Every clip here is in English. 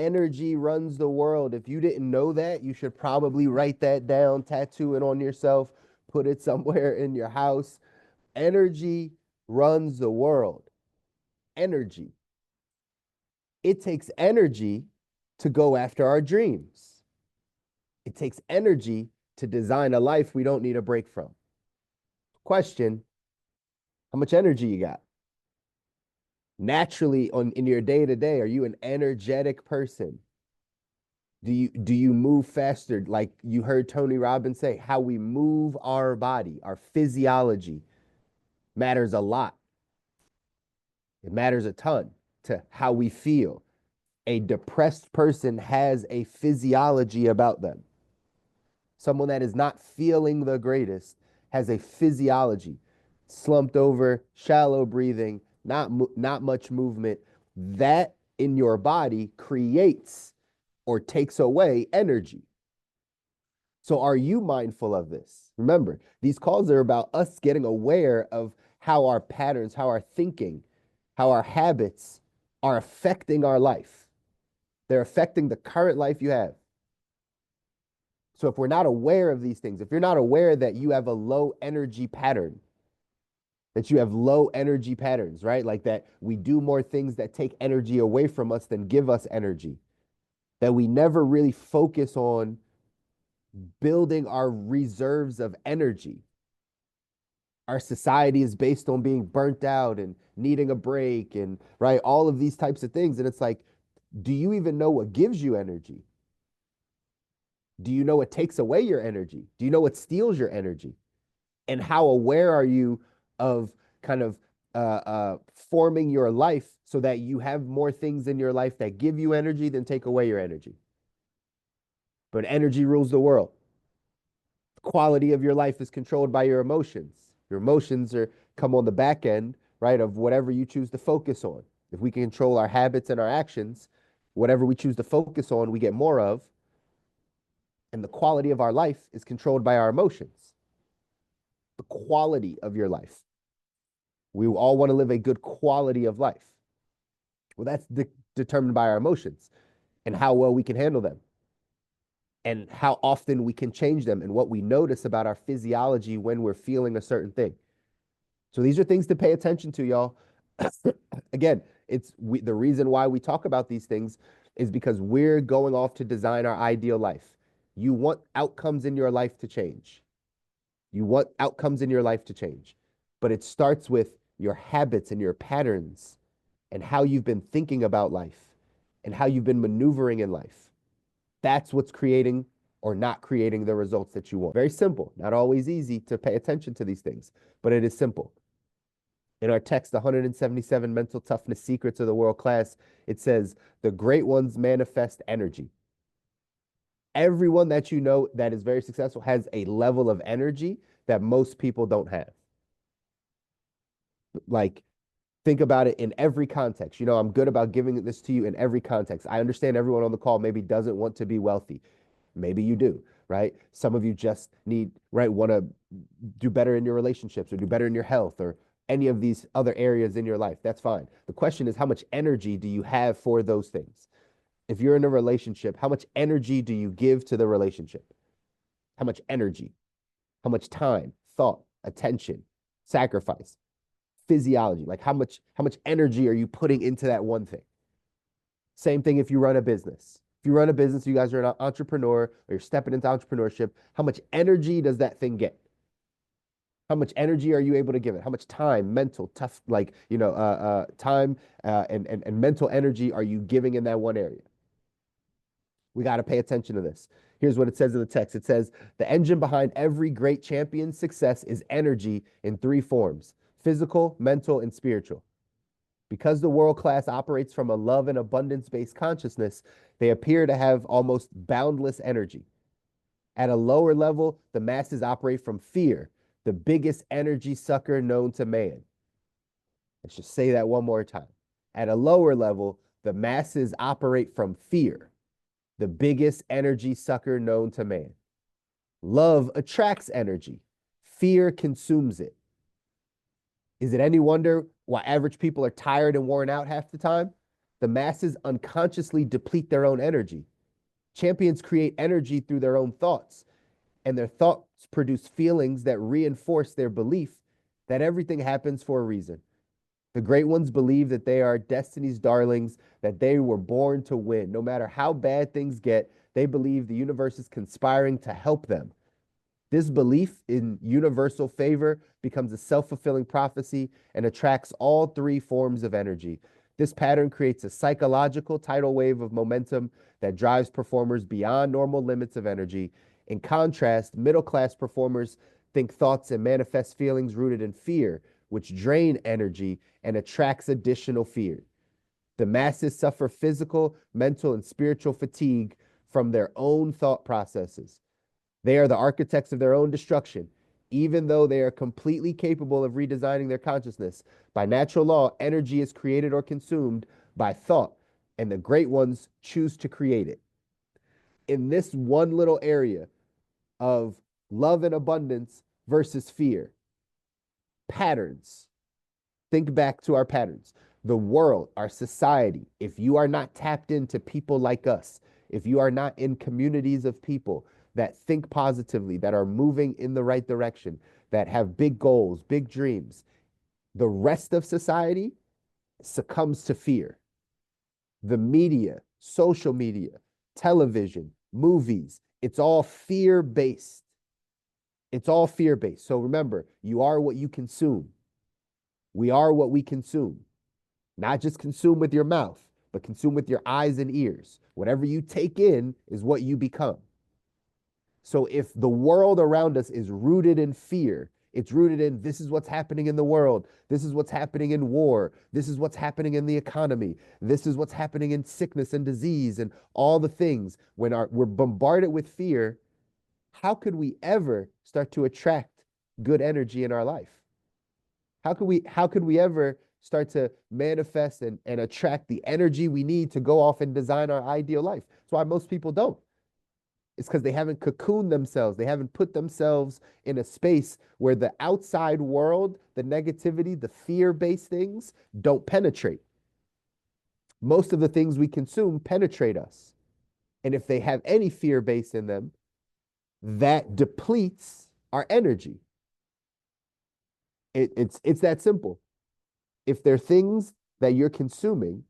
Energy runs the world. If you didn't know that, you should probably write that down, tattoo it on yourself, put it somewhere in your house. Energy runs the world. Energy. It takes energy to go after our dreams. It takes energy to design a life we don't need a break from. Question: how much energy you got? Naturally, in your day to day, are you an energetic person? Do you move faster? Like you heard Tony Robbins say, how we move our body, our physiology matters a lot. It matters a ton to how we feel. A depressed person has a physiology about them. Someone that is not feeling the greatest has a physiology, slumped over, shallow breathing, not much movement. That in your body creates or takes away energy. So are you mindful of this? Remember, these calls are about us getting aware of how our patterns, how our thinking, how our habits are affecting our life. They're affecting the current life you have. So if we're not aware of these things, if you're not aware that you have a low energy pattern, that you have low energy patterns, right? Like that we do more things that take energy away from us than give us energy, that we never really focus on building our reserves of energy. Our society is based on being burnt out and needing a break and right, all of these types of things. And it's like, do you even know what gives you energy? Do you know what takes away your energy? Do you know what steals your energy? And how aware are you of kind of forming your life so that you have more things in your life that give you energy than take away your energy? But energy rules the world. The quality of your life is controlled by your emotions. Your emotions are come on the back end, right, of whatever you choose to focus on. If we can control our habits and our actions, whatever we choose to focus on, we get more of. And the quality of our life is controlled by our emotions. The quality of your life. We all want to live a good quality of life. Well, that's determined by our emotions and how well we can handle them and how often we can change them and what we notice about our physiology when we're feeling a certain thing. So these are things to pay attention to, y'all. Again, the reason why we talk about these things is because we're going off to design our ideal life. You want outcomes in your life to change. You want outcomes in your life to change. But it starts with your habits and your patterns and how you've been thinking about life and how you've been maneuvering in life. That's what's creating or not creating the results that you want. Very simple, not always easy to pay attention to these things, but it is simple. In our text, the 177 Mental Toughness Secrets of the World Class, it says, the great ones manifest energy. Everyone that you know that is very successful has a level of energy that most people don't have. Like, think about it in every context. I'm good about giving this to you in every context. I understand everyone on the call maybe doesn't want to be wealthy. Maybe you do, right? Some of you just need, right, want to do better in your relationships or do better in your health or any of these other areas in your life. That's fine. The question is, how much energy do you have for those things? If you're in a relationship, how much energy do you give to the relationship? How much energy? How much time, thought, attention, sacrifice, physiology? Like how much energy are you putting into that one thing? Same thing if you run a business. If you run a business, you guys are an entrepreneur or you're stepping into entrepreneurship, how much energy does that thing get? How much energy are you able to give it? How much time, mental, tough, like, time and mental energy are you giving in that one area? We got to pay attention to this. Here's what it says in the text. It says, the engine behind every great champion's success is energy in three forms: physical, mental, and spiritual. Because the world class operates from a love and abundance based consciousness, they appear to have almost boundless energy. At a lower level, the masses operate from fear, the biggest energy sucker known to man. Let's just say that one more time. At a lower level, the masses operate from fear, the biggest energy sucker known to man. Love attracts energy. Fear consumes it. Is it any wonder why average people are tired and worn out half the time? The masses unconsciously deplete their own energy. Champions create energy through their own thoughts, and their thoughts produce feelings that reinforce their belief that everything happens for a reason. The great ones believe that they are destiny's darlings, that they were born to win. No matter how bad things get, they believe the universe is conspiring to help them. This belief in universal favor becomes a self fulfilling prophecy and attracts all three forms of energy. This pattern creates a psychological tidal wave of momentum that drives performers beyond normal limits of energy. In contrast, middle class performers think thoughts and manifest feelings rooted in fear, which drain energy and attracts additional fear. The masses suffer physical, mental, and spiritual fatigue from their own thought processes. They are the architects of their own destruction, even though they are completely capable of redesigning their consciousness. By natural law, energy is created or consumed by thought, and the great ones choose to create it. In this one little area of love and abundance versus fear, patterns. Think back to our patterns. The world, our society, if you are not tapped into people like us, if you are not in communities of people that think positively, that are moving in the right direction, that have big goals, big dreams, the rest of society succumbs to fear. The media, social media, television, movies, it's all fear based. It's all fear based. So remember, you are what you consume. We are what we consume. Not just consume with your mouth, but consume with your eyes and ears. Whatever you take in is what you become. So if the world around us is rooted in fear, it's rooted in this is what's happening in the world. This is what's happening in war. This is what's happening in the economy. This is what's happening in sickness and disease and all the things. When we're bombarded with fear, how could we ever start to attract good energy in our life? How could we ever start to manifest and attract the energy we need to go off and design our ideal life? That's why most people don't. It's because they haven't cocooned themselves. They haven't put themselves in a space where the outside world, the negativity, the fear-based things don't penetrate. Most of the things we consume penetrate us. And if they have any fear base in them, that depletes our energy. It's that simple. If there are things that you're consuming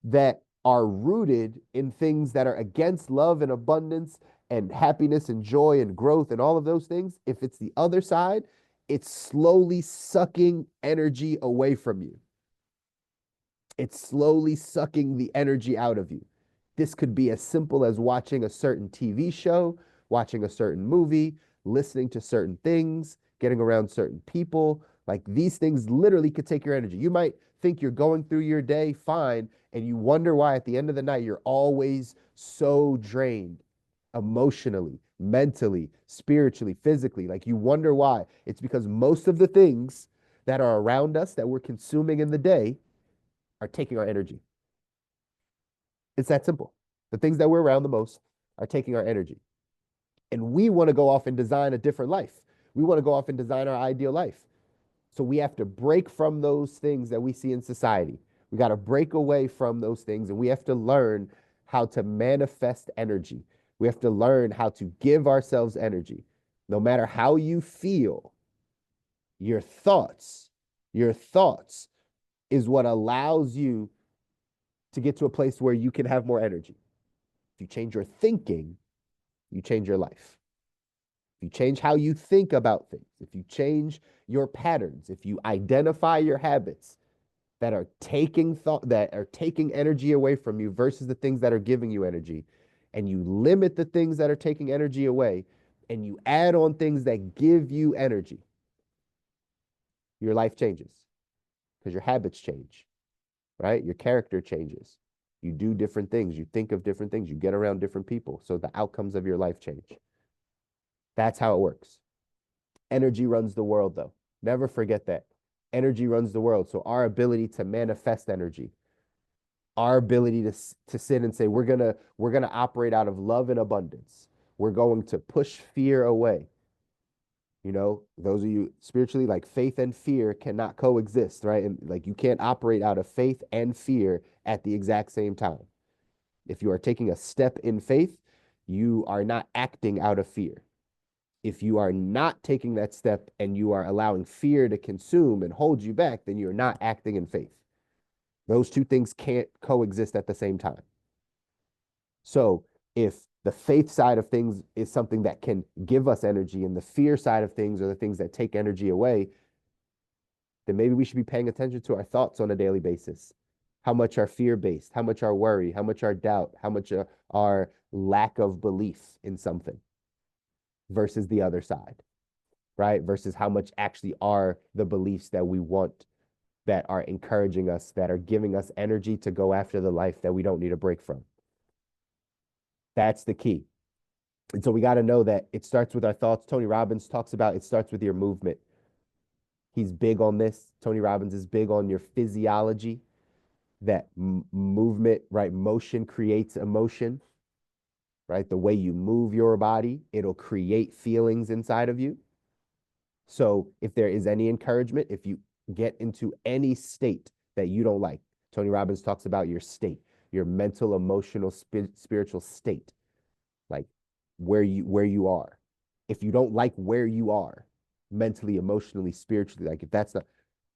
that are rooted in things that are against love and abundance and happiness and joy and growth and all of those things, if it's the other side, it's slowly sucking energy away from you. It's slowly sucking the energy out of you. This could be as simple as watching a certain TV show, watching a certain movie, listening to certain things, getting around certain people. Like these things literally could take your energy. You might think you're going through your day fine, and you wonder why at the end of the night you're always so drained emotionally, mentally, spiritually, physically. Like you wonder why. It's because most of the things that are around us that we're consuming in the day are taking our energy. It's that simple. The things that we're around the most are taking our energy. And we want to go off and design a different life. We want to go off and design our ideal life. So we have to break from those things that we see in society. We got to break away from those things, and we have to learn how to manifest energy. We have to learn how to give ourselves energy. No matter how you feel, your thoughts is what allows you to get to a place where you can have more energy. If you change your thinking, you change your life. If you change how you think about things, if you change your patterns, if you identify your habits that are taking energy away from you versus the things that are giving you energy, and you limit the things that are taking energy away, and you add on things that give you energy, your life changes because your habits change, right? Your character changes. You do different things. You think of different things. You get around different people. So the outcomes of your life change. That's how it works. Energy runs the world, though. Never forget that. Energy runs the world. So our ability to manifest energy, our ability to sit and say, we're gonna operate out of love and abundance. We're going to push fear away. You know, those of you spiritually, like faith and fear cannot coexist, right? And like you can't operate out of faith and fear at the exact same time. If you are taking a step in faith, you are not acting out of fear. If you are not taking that step and you are allowing fear to consume and hold you back, then you're not acting in faith. Those two things can't coexist at the same time. So if the faith side of things is something that can give us energy and the fear side of things are the things that take energy away, then maybe we should be paying attention to our thoughts on a daily basis. How much are fear based? How much are worry? How much are doubt? How much are lack of belief in something versus the other side, right? Versus how much actually are the beliefs that we want, that are encouraging us, that are giving us energy to go after the life that we don't need a break from. That's the key. And so we got to know that it starts with our thoughts. Tony Robbins talks about it starts with your movement. He's big on this. Tony Robbins is big on your physiology, that movement, right? Motion creates emotion, right? The way you move your body, it'll create feelings inside of you. So if there is any encouragement, if you get into any state that you don't like, Tony Robbins talks about your state, your mental, emotional, spiritual state, like where you are. If you don't like where you are mentally, emotionally, spiritually, like if that's not,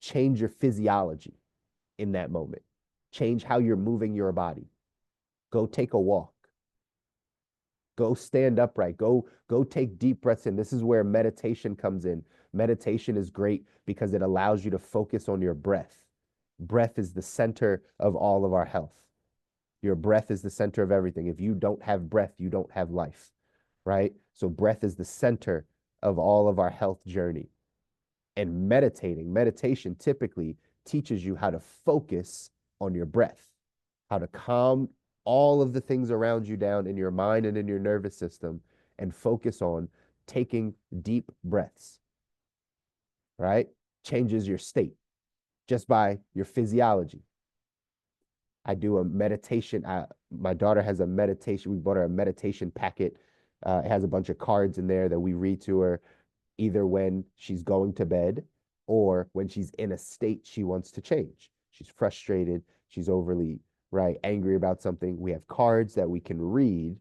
change your physiology in that moment. Change how you're moving your body. Go take a walk. Go stand upright. Go take deep breaths in. This is where meditation comes in. Meditation is great because it allows you to focus on your breath. Breath is the center of all of our health. Your breath is the center of everything. If you don't have breath, you don't have life, right? So breath is the center of all of our health journey. And meditation typically teaches you how to focus on your breath, how to calm all of the things around you down in your mind and in your nervous system and focus on taking deep breaths, right? Changes your state just by your physiology. I do a meditation. My daughter has a meditation. We bought her a meditation packet. It has a bunch of cards in there that we read to her either when she's going to bed or when she's in a state she wants to change. She's frustrated. She's overly, right, angry about something. We have cards that we can read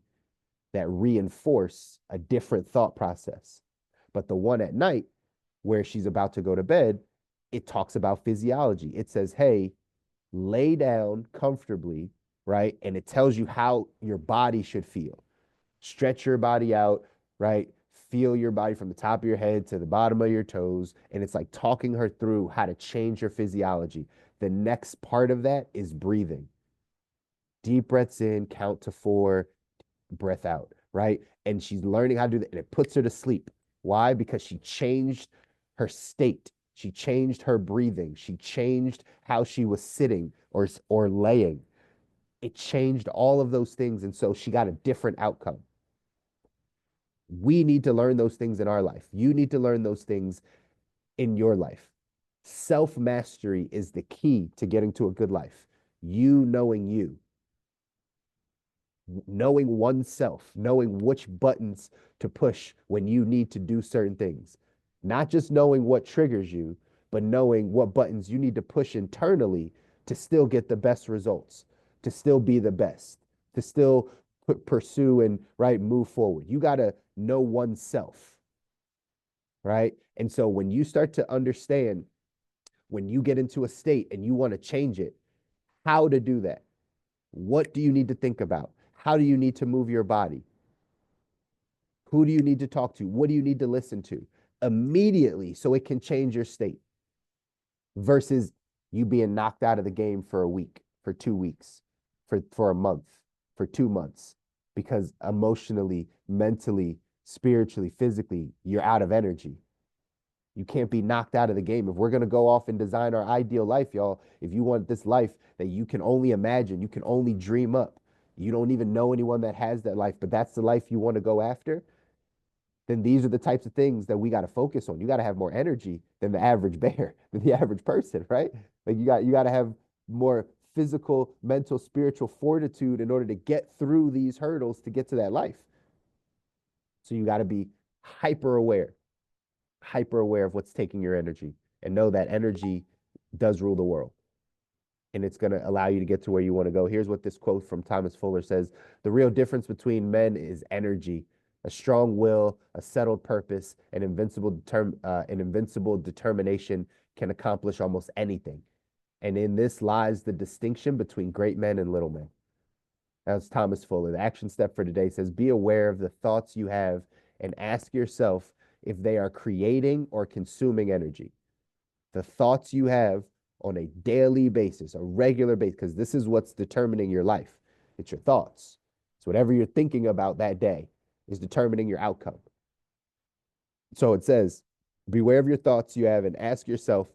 that reinforce a different thought process. But the one at night where she's about to go to bed, it talks about physiology. It says, hey, lay down comfortably, right? And it tells you how your body should feel. Stretch your body out, right? Feel your body from the top of your head to the bottom of your toes. And it's like talking her through how to change your physiology. The next part of that is breathing. Deep breaths in, count to 4, breath out, right? And she's learning how to do that. And it puts her to sleep. Why? Because she changed her state. She changed her breathing. She changed how she was sitting or laying. It changed all of those things. And so she got a different outcome. We need to learn those things in our life. You need to learn those things in your life. Self mastery is the key to getting to a good life. You knowing you, knowing oneself, knowing which buttons to push when you need to do certain things. Not just knowing what triggers you, but knowing what buttons you need to push internally to still get the best results, to still be the best, to still pursue and right move forward. You got to know oneself, right? And so when you start to understand, when you get into a state and you want to change it, how to do that. What do you need to think about? How do you need to move your body? Who do you need to talk to? What do you need to listen to immediately so it can change your state versus you being knocked out of the game for a week, for 2 weeks, for a month, for 2 months, because emotionally, mentally, spiritually, physically, you're out of energy. You can't be knocked out of the game. If we're going to go off and design our ideal life, y'all, if you want this life that you can only imagine, you can only dream up, you don't even know anyone that has that life, but that's the life you want to go after, then these are the types of things that we got to focus on. You got to have more energy than the average bear, than the average person, right? Like you got to have more physical, mental, spiritual fortitude in order to get through these hurdles to get to that life. So you got to be hyper aware, hyper aware of what's taking your energy and know that energy does rule the world. And it's going to allow you to get to where you want to go. Here's what this quote from Thomas Fuller says: "The real difference between men is energy, a strong will, a settled purpose, an invincible determination can accomplish almost anything. And in this lies the distinction between great men and little men." That's Thomas Fuller. The action step for today says, be aware of the thoughts you have and ask yourself if they are creating or consuming energy. The thoughts you have on a daily basis, a regular basis, because this is what's determining your life. It's your thoughts. It's whatever you're thinking about that day is determining your outcome. So it says, beware of your thoughts you have and ask yourself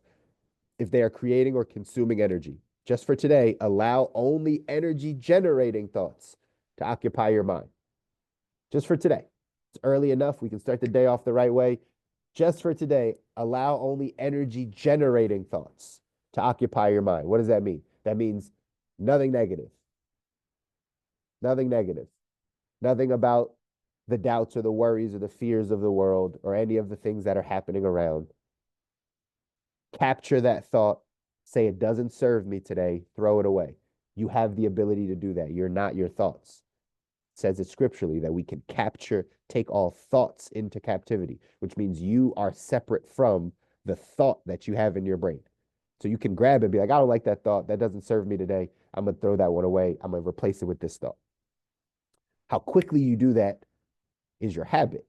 if they are creating or consuming energy. Just for today, allow only energy generating thoughts to occupy your mind. Just for today. It's early enough. We can start the day off the right way. Just for today, allow only energy generating thoughts to occupy your mind. What does that mean? That means nothing negative. Nothing negative. Nothing about the doubts or the worries or the fears of the world or any of the things that are happening around. Capture that thought. Say it doesn't serve me today. Throw it away. You have the ability to do that. You're not your thoughts. It says it scripturally that we can take all thoughts into captivity, which means you are separate from the thought that you have in your brain. So you can grab it and be like, I don't like that thought. That doesn't serve me today. I'm going to throw that one away. I'm going to replace it with this thought. How quickly you do that is your habit.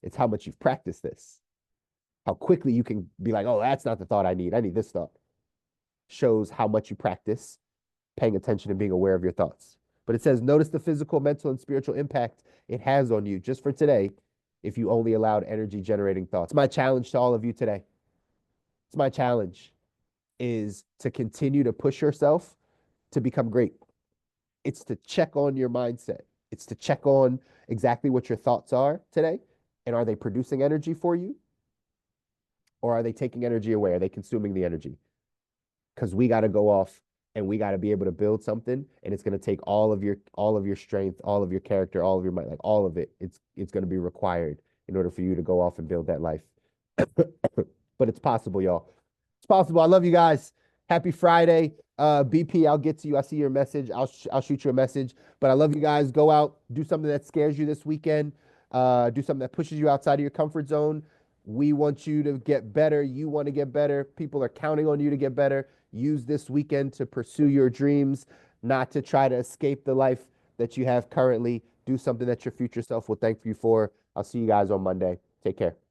It's how much you've practiced this. How quickly you can be like, oh, that's not the thought I need. I need this thought. Shows how much you practice paying attention and being aware of your thoughts. But it says, notice the physical, mental, and spiritual impact it has on you just for today if you only allowed energy generating thoughts. My challenge to all of you today, it's my challenge, is to continue to push yourself to become great. It's to check on your mindset. It's to check on exactly what your thoughts are today. And are they producing energy for you? Or are they taking energy away? Are they consuming the energy? Because we got to go off and we got to be able to build something, and it's going to take all of your strength, all of your character, all of your might, like all of it. It's going to be required in order for you to go off and build that life. But it's possible, y'all. It's possible. I love you guys. Happy Friday. BP, I'll get to you. I see your message. I'll shoot you a message. But I love you guys. Go out, do something that scares you this weekend. Do something that pushes you outside of your comfort zone. We want you to get better. You want to get better. People are counting on you to get better. Use this weekend to pursue your dreams, not to try to escape the life that you have currently. Do something that your future self will thank you for. I'll see you guys on Monday. Take care.